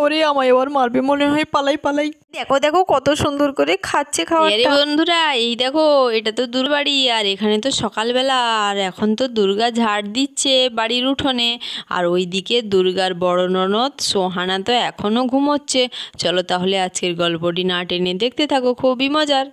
ওরে আমায় এবার মারবে মনে হয়, পালাই পালাই। দেখো দেখো কত সুন্দর করে খাচ্ছে খাওয়াটা। বন্ধুরা এই দেখো, এটা তো দুর্বাড়ি, আর এখানে তো সকালবেলা, আর এখন তো দুর্গা ঝাড় দিচ্ছে বাড়ির উঠোনে। আর ওইদিকে দুর্গার বড় ননদ সোহানা তো এখনও ঘুমোচ্ছে। চলো তাহলে আজকের গল্পটি না টেনে দেখতে থাকো, খুবই মজার।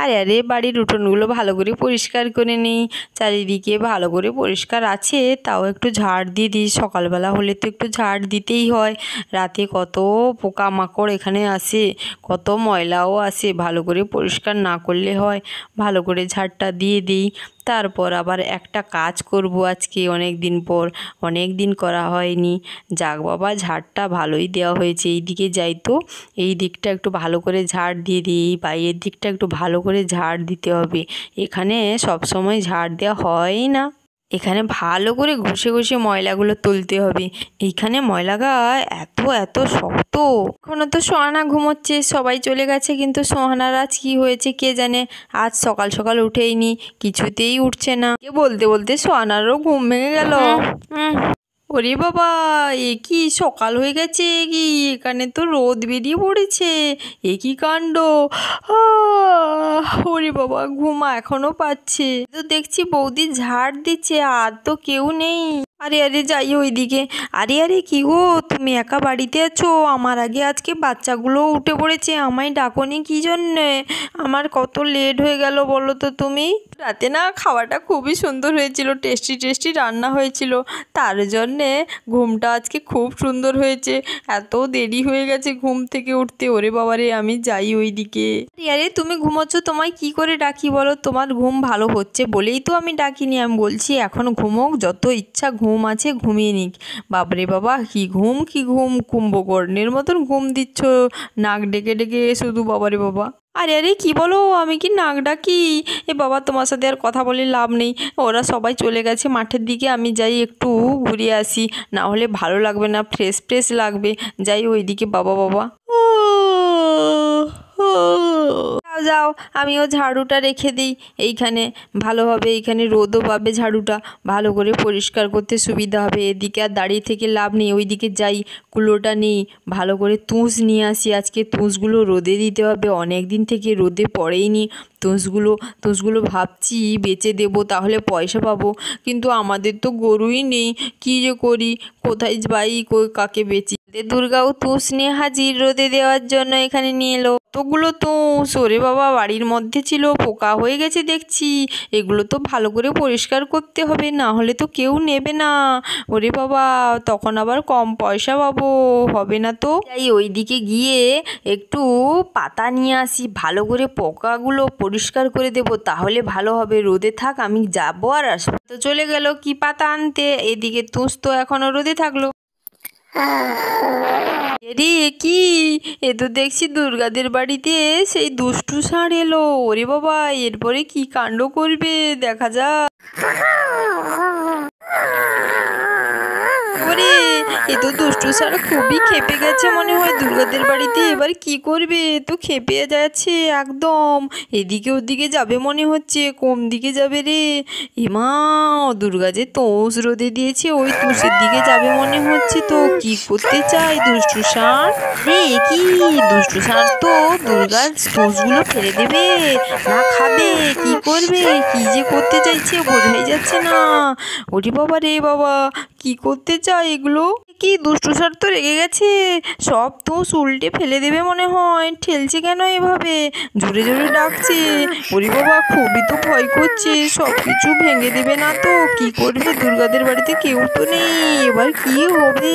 আরে আরে বাড়ির উঠোনগুলো ভালো করে পরিষ্কার করে নিই। চারিদিকে ভালো করে পরিষ্কার আছে, তাও একটু ঝাড় দিয়ে দিই। সকালবেলা হলে তো একটু ঝাড় দিতেই হয়। রাতে কত পোকামাকড় এখানে আসে, কত ময়লাও আসে, ভালো করে পরিষ্কার না করলে হয়। ভালো করে ঝাড়টা দিয়ে দিই। তারপর আবার একটা কাজ করব আজকে, অনেক দিন পর, অনেক দিন করা হয়নি। যাক বাবা, ঝাড়টা ভালোই দেওয়া হয়েছে। এই দিকে যাই তো, এই দিকটা একটু ভালো করে ঝাড় দিয়ে দিই, এই বাইরের দিকটা একটু ভালো করে ঝাড় দিতে হবে। এখানে সব সময় ঝাড় দেওয়া হয় না, এখানে ভালো করে ঘষে ঘষে ময়লাগুলো তুলতে হবে। এইখানে ময়লাগা এত এত শক্ত। এখনও তো সোহানা ঘুমোচ্ছে, সবাই চলে গেছে, কিন্তু সোহানার আজ কী হয়েছে কে জানে। আজ সকাল সকাল উঠেইনি, কিছুতেই উঠছে না। বলতে বলতে সোহানারও ঘুম ভেঙে গেল। ওরে বাবা, এ কি সকাল হয়ে গেছে, কি এখানে তো রোদ বেরিয়ে পড়েছে, এ কি কাণ্ড। ওরে বাবা, ঘুমা এখনো পাচ্ছে। তো দেখছি বৌদি ঝাড় দিচ্ছে, আর তো কেউ নেই। আরে আরে যাই ওইদিকে। আরে আরে কি গো, তুমি একা বাড়িতে আছো? আমার আগে আজকে বাচ্চাগুলো উঠে পড়েছে, আমায় ডাকোনি কি জন্যে? আমার কত লেট হয়ে গেল বলো তো তুমি। রাতে না খাওয়াটা খুবই সুন্দর হয়েছিল, টেস্টি টেস্টি রান্না হয়েছিল, তার জন্যে ঘুমটা আজকে খুব সুন্দর হয়েছে। এত দেরি হয়ে গেছে ঘুম থেকে উঠতে। ওরে বাবারে, আমি যাই ওইদিকে। আরে তুমি ঘুমোচ্ছ, তোমায় কি করে ডাকি বলো? তোমার ঘুম ভালো হচ্ছে বলেই তো আমি ডাকিনি। আমি বলছি এখন ঘুমোক, যত ইচ্ছা ঘুম আছে ঘুমিয়ে নিক। বাবরে বাবা, কি ঘুম কি ঘুম, কুম্ভকর্ণের মতন ঘুম দিচ্ছ, নাক ডেকে ডেকে শুধু। বাবারে বাবা, আরে আরে কি বলো, আমি কি নাক ডাকি? এ বাবা, তোমার সাথে আর কথা বলে লাভ নেই, ওরা সবাই চলে গেছে মাঠের দিকে। আমি যাই একটু ঘুরে আসি, না হলে ভালো লাগবে না, ফ্রেশ ফ্রেশ লাগবে। যাই ওইদিকে। বাবা বাবা, যাও যাও, আমিও ঝাড়ুটা রেখে দিই এইখানে, ভালো হবে। এইখানে রোদও পাবে, ঝাড়ুটা ভালো করে পরিষ্কার করতে সুবিধা হবে। এদিকে আর দাঁড়িয়ে থেকে লাভ নেই, ওইদিকে যাই, কুলোটা নেই, ভালো করে তুষ নিয়ে আসি। আজকে তুষগুলো রোদে দিতে হবে, অনেক দিন থেকে রোদে পড়েইনি তুষগুলো ভাবছি বেচে দেবো, তাহলে পয়সা পাবো। কিন্তু আমাদের তো গরুই নেই, কী যে করি, কোথায় যাই, কাকে বেচি। দুর্গাও তুষ নিয়ে হাজির রোদে দেওয়ার জন্য এখানে নিয়ে এলো। কতগুলো তুষ, ওরে বাবা, বাড়ির মধ্যে ছিল, পোকা হয়ে গেছে দেখছি। এগুলো তো ভালো করে পরিষ্কার করতে হবে, না হলে তো কেউ নেবে না। ওরে বাবা, তখন আবার কম পয়সা পাবো, হবে না তো। তাই ওইদিকে গিয়ে একটু পাতা নিয়ে আসি, ভালো করে পোকাগুলো পরিষ্কার করে দেবো, তাহলে ভালো হবে। রোদে থাক, আমি যাবো আর আসবো। তো চলে গেল কি পাতা আনতে, এদিকে তুষ তো এখনো রোদে থাকলো। এরে কি, এ তো দেখছি দুর্গাদের বাড়িতে সেই দুষ্টু ষাঁড় এলো। ওরে বাবা, এরপরে কি কাণ্ড করবে দেখা যাক। ওরে, এ তো দুষ্টু ষাঁড় খুবই খেপে গেছে মনে হয় দুর্গাদের বাড়িতে। এবার কি করবে, তো খেপে যাচ্ছে একদম। এদিকে ওদিকে যাবে মনে হচ্ছে, কোন দিকে যাবে রে? এমা, দুর্গা যে তুষ রোদে দিয়েছে, ওই তুষের দিকে যাবে মনে হচ্ছে। তো কি করতে চাই দুষ্টু ষাঁড়? রে কি, দুষ্টু ষাঁড় তো দুর্গার তুষগুলো ফেলে দেবে না খাবে, কি করবে, কি যে করতে চাইছে বোঝাই যাচ্ছে না। ওরে বাবা রে বাবা, কি করতে চায় এগুলো? কি দুষ্টু ষাঁড় তো রেগে গেছে, সব তুষ উল্টে ফেলে দেবে মনে হয়। ঠেলছে কেন এভাবে, জোরে জোরে ডাকছে। ওরে বাবা, খুবই তো ভয় করছে, সব কিছু ভেঙে দেবে না তো? কি করবে, দুর্গাদের বাড়িতে কেউ তো নেই, এবার কি হবে?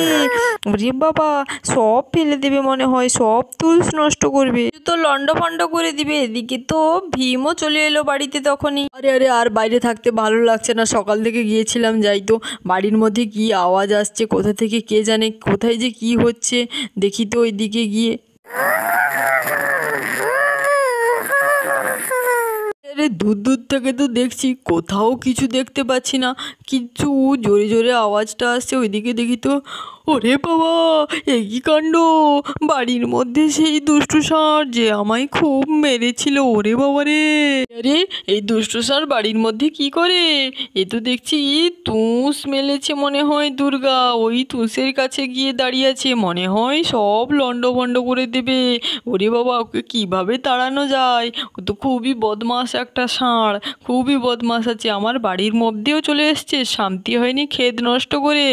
ওরে বাবা, সব ফেলে দেবে মনে হয়, সব তুষ নষ্ট করবে, তো লন্ড ভন্ড করে দিবে। এদিকে তো ভীমও চলে এলো বাড়িতে তখনই। আরে আরে, আর বাইরে থাকতে ভালো লাগছে না, সকাল থেকে গিয়েছিলাম, যাই তো। বাড়ির মধ্যে কি আওয়াজ আসছে কোথা থেকে কে জানে, কোথায় যে কি হচ্ছে, দেখি তো ওইদিকে গিয়ে। আরে দূর দূর থেকে তো দেখছি, কোথাও কিছু দেখতে পাচ্ছি না, কিছু জোরে জোরে আওয়াজটা আসছে, ওইদিকে দেখি তো। ওরে বাবা, এ কি কাণ্ড! বাড়ির মধ্যে সেই দুষ্টু ষাঁড় যে আমায় খুব মেরেছিল। ওরে বাবা রে! আরে, এই দুষ্টু ষাঁড় বাড়ির মধ্যে কি করে? এ তো দেখছি তুষ মেলেছে মনে হয় দুর্গা। ওই তুষের কাছে গিয়ে দাঁড়িয়ে আছে, মনে হয় সব লণ্ডভণ্ড করে দেবে। ওরে বাবা, ওকে কিভাবে তাড়ানো যায়? ও তো খুবই বদমাশ একটা ষাঁড়, খুবই বদমাশ আছে। আমার বাড়ির মধ্যেও চলে এসছে, শান্তি হয়নি ক্ষেত নষ্ট করে।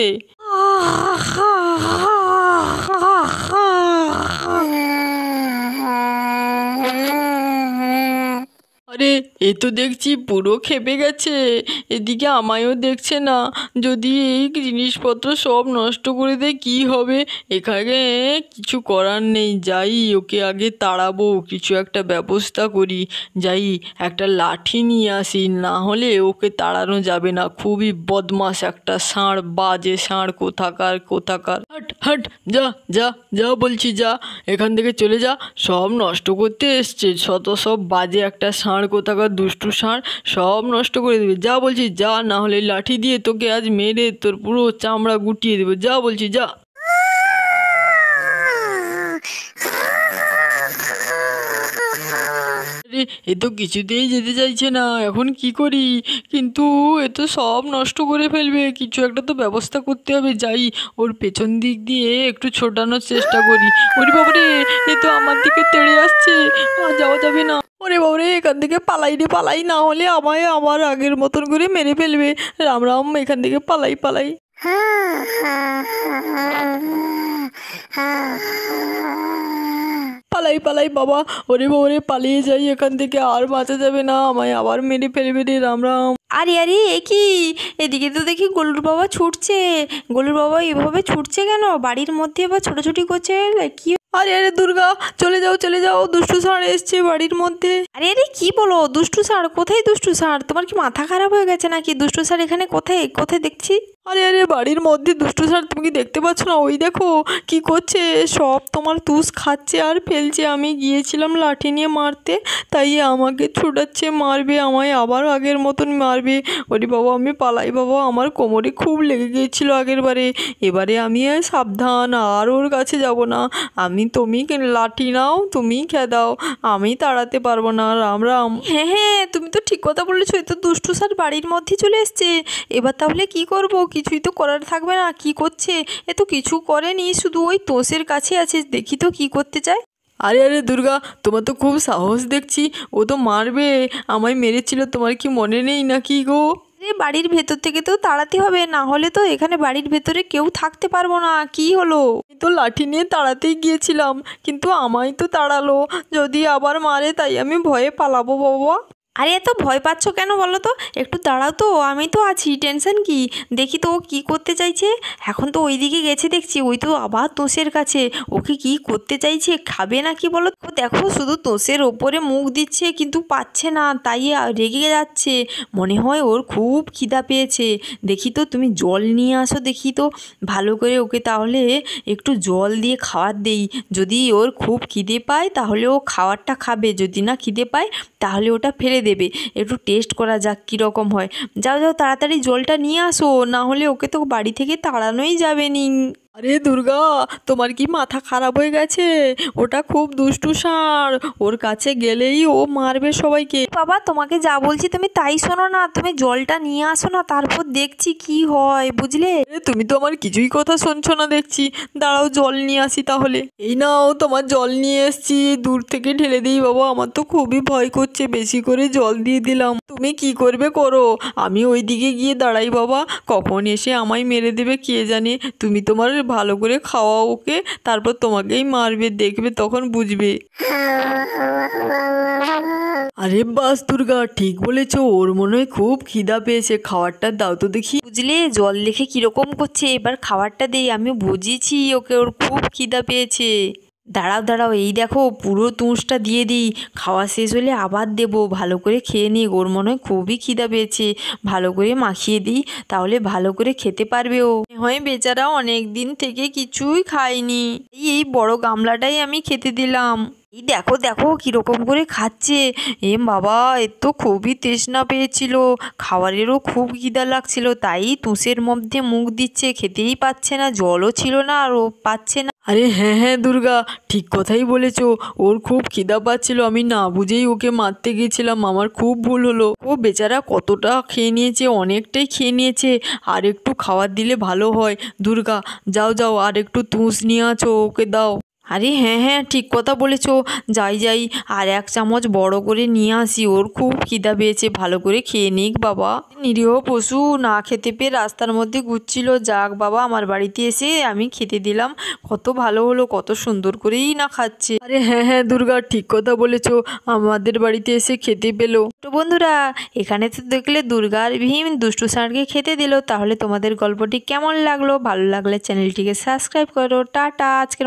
আরে, এ তো দেখছি পুরো খেপে গেছে, এদিকে আমায়ও দেখছে না। যদি এই জিনিসপত্র সব নষ্ট করে দেয় কী হবে? এখানে কিছু করার নেই, যাই ওকে আগে তাড়াবো, কিছু একটা ব্যবস্থা করি। যাই, একটা লাঠি নিয়ে আসি, না হলে ওকে তাড়ানো যাবে না। খুবই বদমাশ একটা ষাঁড়, বাজে ষাঁড় কোথাকার কোথাকার। হাট হাট, যা যা যা বলছি, যা এখান থেকে চলে যা। সব নষ্ট করতে এসছে, সব বাজে একটা ষাঁড় কোথাকার, দুষ্টু ষাঁড়, সব নষ্ট করে দেবে। যা বলছি যা, না হলে লাঠি দিয়ে তোকে আজ মেরে তোর পুরো চামড়া গুটিয়ে দেবে। যা বলছি যা। আরে, এ তো কিছুতেই যেতে চাইছে না, এখন কি করি? কিন্তু এ তো সব নষ্ট করে ফেলবে, কিছু একটা তো ব্যবস্থা করতে হবে। যাই, ওর পেছন দিক দিয়ে একটু ছোটানোর চেষ্টা করি। ওরে বাবারে, এ তো আমার দিকে তেড়ে আসছে, যাওয়া যাবে না। ওরে বাবারে, এখান থেকে পালাই রে পালাই, না হলে আমায় আবার আগের মতন করে মেরে ফেলবে। রাম রাম, এখান থেকে পালাই পালাই। পালাই পালাই বাবা, ওরে বাবারে, পালিয়ে যাই এখান থেকে, আর বাঁচা যাবে না, আমায় আবার মেরে ফেলবে রে। রাম রাম। আরে আরে, এ কি? এদিকে তো দেখি গোলুর বাবা ছুটছে। গোলুর বাবা এভাবে ছুটছে কেন? বাড়ির মধ্যে এবার ছোটাছুটি করছে, কি? আরে আরে দুর্গা, চলে যাও চলে যাও, দুষ্টু ষাঁড় এসছে বাড়ির মধ্যে। আরে আরে, কি বলো? দুষ্টু ষাঁড়? কোথায় দুষ্টু ষাঁড়? তোমার কি মাথা খারাপ হয়ে গেছে নাকি? দুষ্টু ষাঁড় এখানে কোথায় কোথায় দেখছি? আরে আরে, বাড়ির মধ্যে দুষ্টু ষাঁড়, তুমি কি দেখতে পাচ্ছ না? ওই দেখো কি করছে, সব তোমার তুষ খাচ্ছে আর ফেলছে। আমি গিয়েছিলাম লাঠি নিয়ে মারতে, তাই আমাকে ছুটাচ্ছে, মারবে আমায়, আবার আগের মতন মারবে। ওরে বাবা, আমি পালাই বাবা, আমার কোমরে খুব লেগে গিয়েছিল আগের বারে। এবারে আমি সাবধান, আর ওর কাছে যাব না। তুমি লাঠি নাও, তুমি দাও, আমি তাড়াতে পারবো না। রাম রাম। হ্যাঁ হ্যাঁ, তুমি তো ঠিক কথা বলেছো, এই তো দুষ্টু ষাঁড় বাড়ির মধ্যে চলে এসছে। এবার তাহলে কি করব? কিছুই তো করার থাকবে না। কি করছে? এ তো কিছু করেনি, শুধু ওই তোষের কাছে আছে। দেখি তো কি করতে চায়। আরে আরে দুর্গা, তোমার তো খুব সাহস দেখছি, ও তো মারবে। আমায় মেরেছিল, তোমার কি মনে নেই নাকি গো? বাড়ির ভেতর থেকে তো তাড়াতে হবে, না হলে তো এখানে বাড়ির ভেতরে কেউ থাকতে পারবো না। কি হলো? আমি তো লাঠি নিয়ে তাড়াতেই গিয়েছিলাম, কিন্তু আমায় তো তাড়ালো। যদি আবার মারে, তাই আমি ভয়ে পালাবো বাবা। আরে এত ভয় পাচ্ছ কেন বলো তো? একটু দাঁড়াও তো, আমি তো আছি, টেনশন কি? দেখি তো ও কী করতে চাইছে। এখন তো ওই দিকে গেছে দেখছি, ওই তো আবার তোষের কাছে। ওকে কি করতে চাইছে? খাবে না কি বলো তো? দেখো, শুধু তোষের ওপরে মুখ দিচ্ছে, কিন্তু পাচ্ছে না, তাই রেগে যাচ্ছে। মনে হয় ওর খুব খিদা পেয়েছে। দেখি তো, তুমি জল নিয়ে আসো দেখি তো, ভালো করে ওকে তাহলে একটু জল দিয়ে খাবার দেই। যদি ওর খুব খিদে পায় তাহলে ও খাবারটা খাবে, যদি না খিদে পায় তাহলে ওটা ফেলে দেবে। একটু টেস্ট করা যাক কীরকম হয়। যাও যাও, তাড়াতাড়ি জলটা নিয়ে আসো, না হলে ওকে তো বাড়ি থেকে তাড়ানোই যাবে নি। আরে দুর্গা, তোমার কি মাথা খারাপ হয়ে গেছে? ওটা খুব দুষ্টু ষাঁড়, ওর কাছে গেলেই ও মারবে সবাইকে। বাবা, তোমাকে যা বলছি তুমি তাই শোনো না, তুমি জলটা নিয়ে আসো না, তারপর দেখছি কি হয়, বুঝলে? তুমি তো আমার কিছুই কথা শুনছো না দেখছি। দাঁড়াও, জল নিয়ে আসি তাহলে। এই নাও, তোমার জল নিয়ে এসছি, দূর থেকে ঢেলে দিই বাবা, আমার তো খুবই ভয় করছে। বেশি করে জল দিয়ে দিলাম, তুমি কি করবে করো, আমি ওই দিকে গিয়ে দাঁড়াই বাবা। কখন এসে আমায় মেরে দেবে কে জানে। তুমি তোমার ভালো করে খাওয়াও ওকে, তারপর তোমাকেই মারবে, দেখবে তখন বুঝবে। আরে বাস দুর্গা, ঠিক বলেছো, ওর মনে হয় খুব খিদা পেয়েছে, খাবারটা দাও তো দেখি। বুঝলে, জল দেখে কিরকম করছে, এবার খাবারটা দেই। আমি বুঝেছি ওকে, ওর খুব খিদা পেয়েছে। দাঁড়াও দাঁড়াও, এই দেখো পুরো তুষটা দিয়ে দিই, খাওয়া শেষ হলে আবার দেবো। ভালো করে খেয়ে নিই, ওর মনে হয় খুবই খিদা পেয়েছে। ভালো করে মাখিয়ে দিই, তাহলে ভালো করে খেতে পারবে ও। হয় বেচারা অনেক দিন থেকে কিছুই খায়নি, এই বড় গামলাটাই আমি খেতে দিলাম। এই দেখো দেখো কীরকম করে খাচ্ছে। বাবা, এর তো খুবই তৃষ্ণা পেয়েছিল, খাবারেরও খুব খিদা লাগছিল, তাই তুষের মধ্যে মুখ দিচ্ছে, খেতেই পাচ্ছে না, জলও ছিল না আর ও পাচ্ছে না। আরে হ্যাঁ হ্যাঁ দুর্গা, ঠিক কথাই বলেছো। ওর খুব খিদা পাচ্ছিল, আমি না বুঝেই ওকে মারতে গেছিলাম, আমার খুব ভুল হলো। ও বেচারা কতটা খেয়ে নিয়েছে, অনেকটাই খেয়ে নিয়েছে। আর একটু খাবার দিলে ভালো হয়। দুর্গা, যাও যাও, আর একটু তুষ নিয়ে আছো, ওকে দাও। আরে হ্যাঁ হ্যাঁ, ঠিক কথা বলেছো, যাই যাই, আর এক চামচ বড় করে নিয়ে আসি, ওর খুব খিদা পেয়েছে, ভালো করে খেয়ে নিক বাবা। নিরীহ পশু না খেতে পেয়ে রাস্তার মধ্যে ঘুরছিল, যাক বাবা, আমার বাড়িতে এসে আমি খেতে দিলাম, কত ভালো হলো, কত সুন্দর করেই না খাচ্ছে। আরে হ্যাঁ হ্যাঁ দুর্গা, ঠিক কথা বলেছো, আমাদের বাড়িতে এসে খেতে পেলো। তো বন্ধুরা, এখানে তো দেখলে দুর্গা আর ভীম দুষ্টু ষাঁড়কে খেতে দিল। তাহলে তোমাদের গল্পটি কেমন লাগলো? ভালো লাগলে চ্যানেলটিকে সাবস্ক্রাইব করো। টাটা। আজকের